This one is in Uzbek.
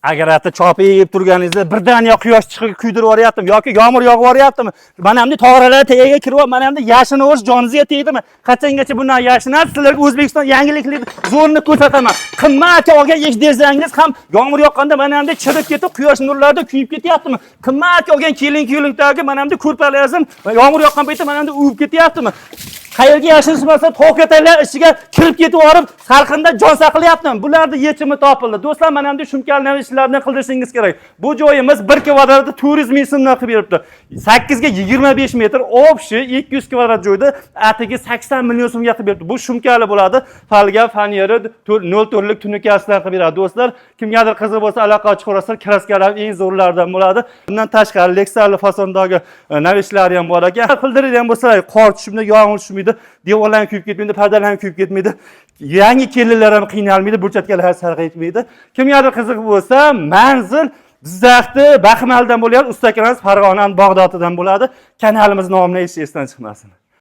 Agar hatta chopib turganingizda birdan quyosh chiqib kuydirib yuboryaptimi yoki yomg'ir yog'ib yuboryaptimi? Mana hamda tog'ralar tagiga kirib, mana hamda yashinash joningizga tegdimi? Qachongacha bundan yashinasiz? Sizlarga O'zbekiston yangiliklarni zo'rini ko'rsataman. Qimmat olgan ish dersangiz ham yomg'ir yoqqanda mana hamda chirib ketib, quyosh nurlarida kuyib ketyaptimi? Qimmat olgan kelin-kuylikdagi mana hamda ko'rpalarni yomg'ir yoqqan paytda mana hamda uvib ketyaptimi? Qayerga yashinishmasa to'qatalar ichiga kirib ketib yorib, salqinda jon saqlayaptimi? Bularning yechimi topildi. Do'stlar, mana hamda shumkalni ishlarni qildirishingiz kerak. Bu joyimiz 1 kvadratda turizm ismini qilib beribdi. 8 ga 25 metr, общий 200 kvadrat joyda atiga 80 million so'mga qilib beribdi. Bu shumkali bo'ladi. Falga, fanyeri, 0 turlik tunikasidan qilib beradi. Do'stlar, kimgadir qiziq bo'lsa aloqa chiqarasizlar, kraskalar eng zo'rlardan bo'ladi. Bundan tashqari leksarli fasondagi navishlari ham bor ekan. Qildirib ham bo'lsa, qor tushibdi, yomg'ir tushibdi. Devorlar kuyib ketmaydi, pardalar kuyib ketmaydi. Yangi kelinlar ham qiynalmaydi, burchakkalar sarg'aytmaydi. Kimgadir qiziq bo'lsa, manzil Jizzaxda Baxmaldan bo'layapti, ustakalarimiz Farg'ona, Bag'doddan bo'ladi. Kanalimiz nomini esdan chiqmasin.